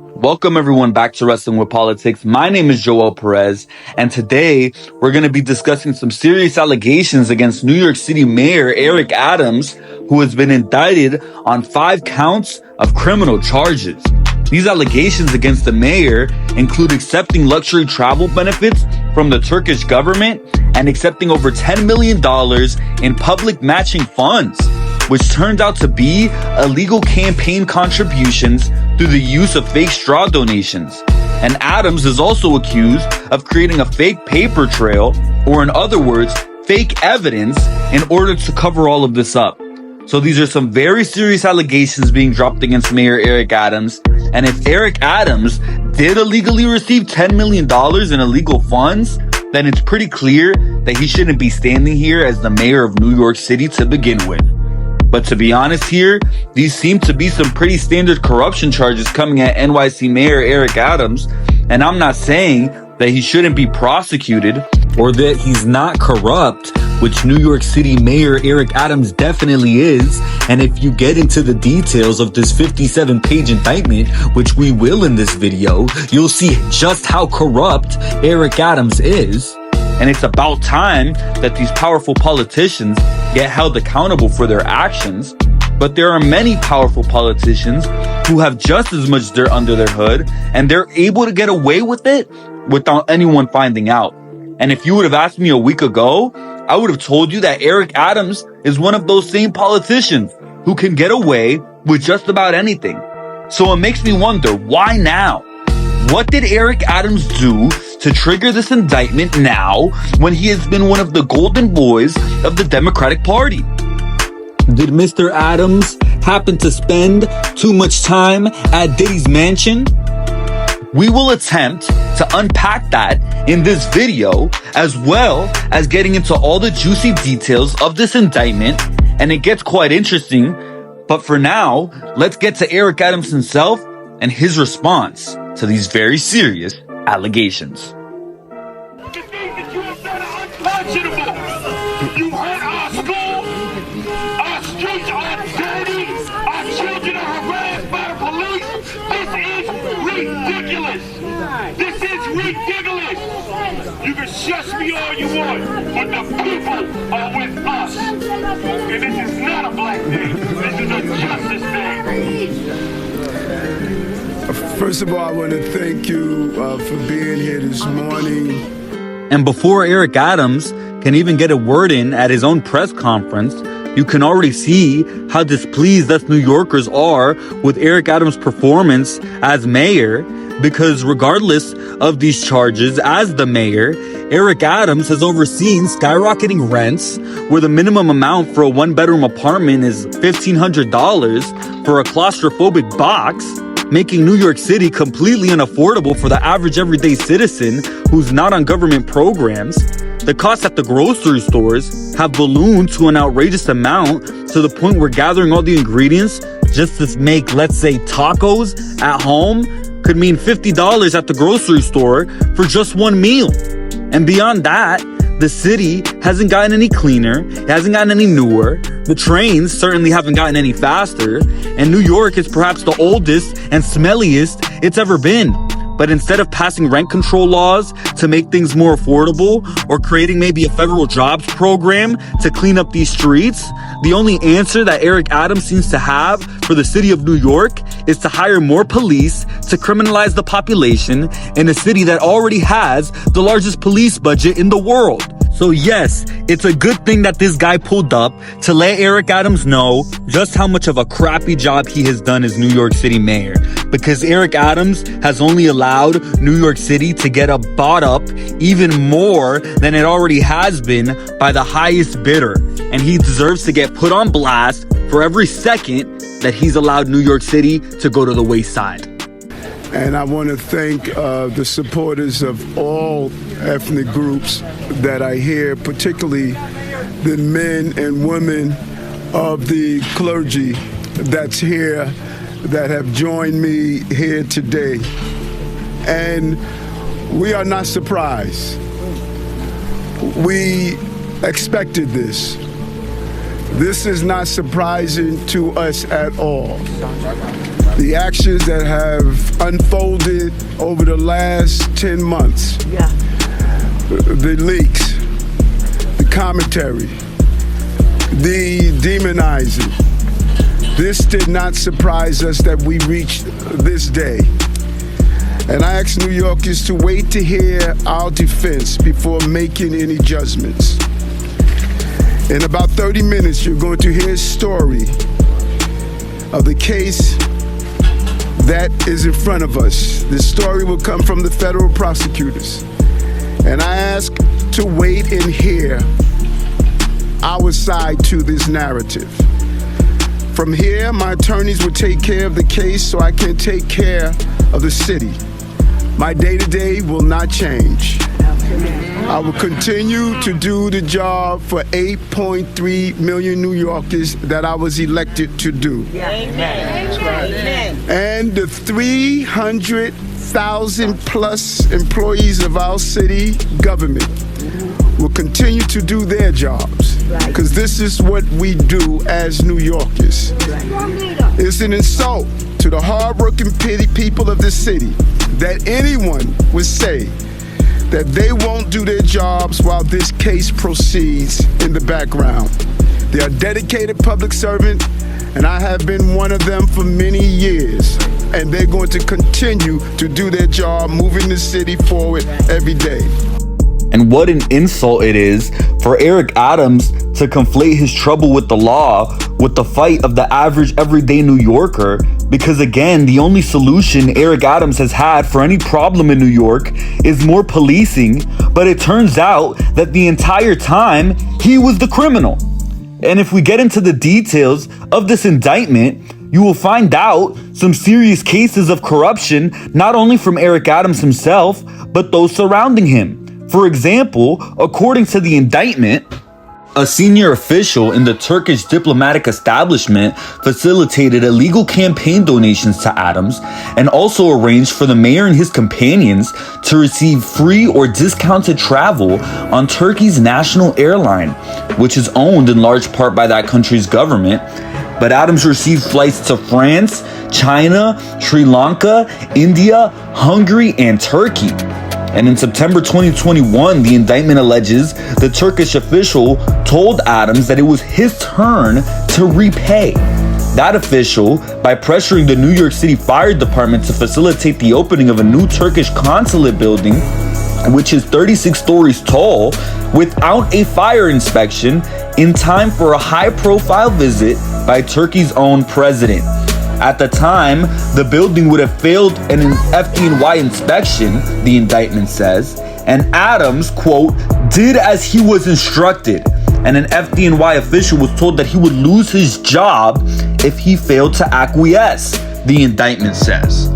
Welcome everyone back to Wrestling with Politics. My name is Joel Perez, and today we're going to be discussing some serious allegations against New York City Mayor Eric Adams, who has been indicted on 5 counts of criminal charges. These allegations against the mayor include accepting luxury travel benefits from the Turkish government and accepting over $10 million in public matching funds, which turned out to be illegal campaign contributions through the use of fake straw donations. And Adams is also accused of creating a fake paper trail, or in other words, fake evidence, in order to cover all of this up. So these are some very serious allegations being dropped against Mayor Eric Adams. And if Eric Adams did illegally receive $10 million in illegal funds, then it's pretty clear that he shouldn't be standing here as the mayor of New York City to begin with. But to be honest here, these seem to be some pretty standard corruption charges coming at NYC Mayor Eric Adams. And I'm not saying that he shouldn't be prosecuted or that he's not corrupt, which New York City Mayor Eric Adams definitely is. And if you get into the details of this 57-page indictment, which we will in this video, you'll see just how corrupt Eric Adams is. And it's about time that these powerful politicians get held accountable for their actions. But there are many powerful politicians who have just as much dirt under their hood, and they're able to get away with it without anyone finding out. And if you would have asked me a week ago, I would have told you that Eric Adams is one of those same politicians who can get away with just about anything. So it makes me wonder, why now? What did Eric Adams do to trigger this indictment now when he has been one of the golden boys of the Democratic Party? Did Mr. Adams happen to spend too much time at Diddy's mansion? We will attempt to unpack that in this video, as well as getting into all the juicy details of this indictment, and it gets quite interesting. But for now, let's get to Eric Adams himself and his response to these very serious allegations. The things that you have done are unconscionable. You hurt our school. Our streets are dirty. Our children are harassed by the police. This is ridiculous. This is ridiculous. You can shush me all you want, but the people are with us. And this is not a black thing. This is a justice thing. First of all, I want to thank you for being here this morning. And before Eric Adams can even get a word in at his own press conference, you can already see how displeased us New Yorkers are with Eric Adams' performance as mayor, because regardless of these charges, as the mayor, Eric Adams has overseen skyrocketing rents, where the minimum amount for a 1-bedroom apartment is $1,500 for a claustrophobic box, making New York City completely unaffordable for the average everyday citizen who's not on government programs. The costs at the grocery stores have ballooned to an outrageous amount, to the point where gathering all the ingredients just to make, let's say, tacos at home could mean $50 at the grocery store for just one meal. And beyond that, the city hasn't gotten any cleaner, it hasn't gotten any newer, the trains certainly haven't gotten any faster, and New York is perhaps the oldest and smelliest it's ever been. But instead of passing rent control laws to make things more affordable, or creating maybe a federal jobs program to clean up these streets, the only answer that Eric Adams seems to have for the city of New York is to hire more police to criminalize the population in a city that already has the largest police budget in the world. So yes, it's a good thing that this guy pulled up to let Eric Adams know just how much of a crappy job he has done as New York City mayor. Because Eric Adams has only allowed New York City to get bought up even more than it already has been by the highest bidder. And he deserves to get put on blast for every second that he's allowed New York City to go to the wayside. And I want to thank the supporters of all ethnic groups that I hear, particularly the men and women of the clergy that's here, that have joined me here today. And we are not surprised. We expected this. This is not surprising to us at all. the actions that have unfolded over the last 10 months, the leaks, the commentary, the demonizing. This did not surprise us that we reached this day. And I ask New Yorkers to wait to hear our defense before making any judgments. In about 30 minutes, you're going to hear a story of the case that is in front of us. This story will come from the federal prosecutors. And I ask to wait and hear our side to this narrative. From here, my attorneys will take care of the case so I can take care of the city. My day-to-day will not change. I will continue to do the job for 8.3 million New Yorkers that I was elected to do. Amen. And the 300,000 plus employees of our city government will continue to do their jobs, because this is what we do as New Yorkers. It's an insult to the hardworking people of this city that anyone would say that they won't do their jobs while this case proceeds in the background. They are dedicated public servants, and I have been one of them for many years. And they're going to continue to do their job, moving the city forward every day. And what an insult it is for Eric Adams to conflate his trouble with the law with the fight of the average everyday New Yorker. Because again, the only solution Eric Adams has had for any problem in New York is more policing. But it turns out that the entire time he was the criminal. And if we get into the details of this indictment, you will find out some serious cases of corruption, not only from Eric Adams himself, but those surrounding him. For example, according to the indictment, a senior official in the Turkish diplomatic establishment facilitated illegal campaign donations to Adams and also arranged for the mayor and his companions to receive free or discounted travel on Turkey's national airline, which is owned in large part by that country's government. But Adams received flights to France, China, Sri Lanka, India, Hungary, and Turkey. And in September 2021, the indictment alleges the Turkish official told Adams that it was his turn to repay. That official, by pressuring the New York City Fire Department to facilitate the opening of a new Turkish consulate building, which is 36 stories tall, without a fire inspection, in time for a high-profile visit by Turkey's own president. At the time, the building would have failed an FDNY inspection, the indictment says, and Adams, quote, did as he was instructed, and an FDNY official was told that he would lose his job if he failed to acquiesce, the indictment says.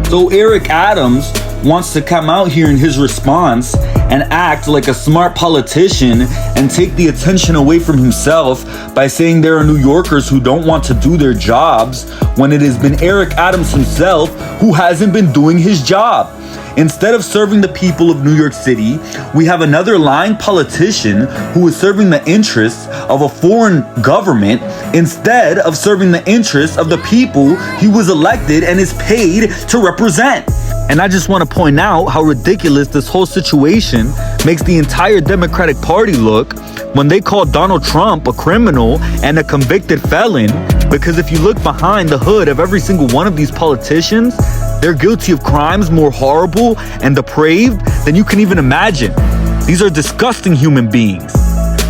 So Eric Adams wants to come out here in his response and act like a smart politician and take the attention away from himself by saying there are New Yorkers who don't want to do their jobs, when it has been Eric Adams himself who hasn't been doing his job. Instead of serving the people of New York City, we have another lying politician who is serving the interests of a foreign government instead of serving the interests of the people he was elected and is paid to represent. And I just want to point out how ridiculous this whole situation makes the entire Democratic Party look when they call Donald Trump a criminal and a convicted felon. Because if you look behind the hood of every single one of these politicians, they're guilty of crimes more horrible and depraved than you can even imagine. These are disgusting human beings.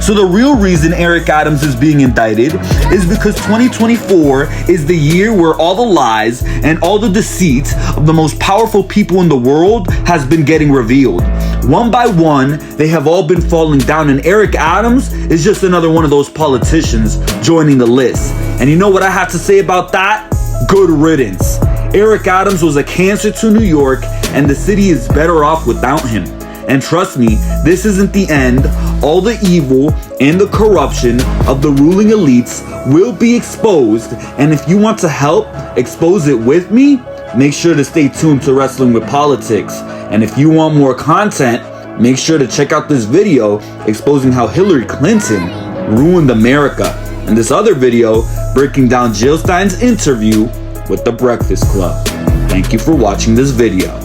So the real reason Eric Adams is being indicted is because 2024 is the year where all the lies and all the deceit of the most powerful people in the world has been getting revealed. One by one, they have all been falling down, and Eric Adams is just another one of those politicians joining the list. And you know what I have to say about that? Good riddance. Eric Adams was a cancer to New York, and the city is better off without him. And trust me, this isn't the end. All the evil and the corruption of the ruling elites will be exposed. And if you want to help expose it with me, make sure to stay tuned to Wrestling with Politics. And if you want more content, make sure to check out this video exposing how Hillary Clinton ruined America. And this other video breaking down Jill Stein's interview with the Breakfast Club. Thank you for watching this video.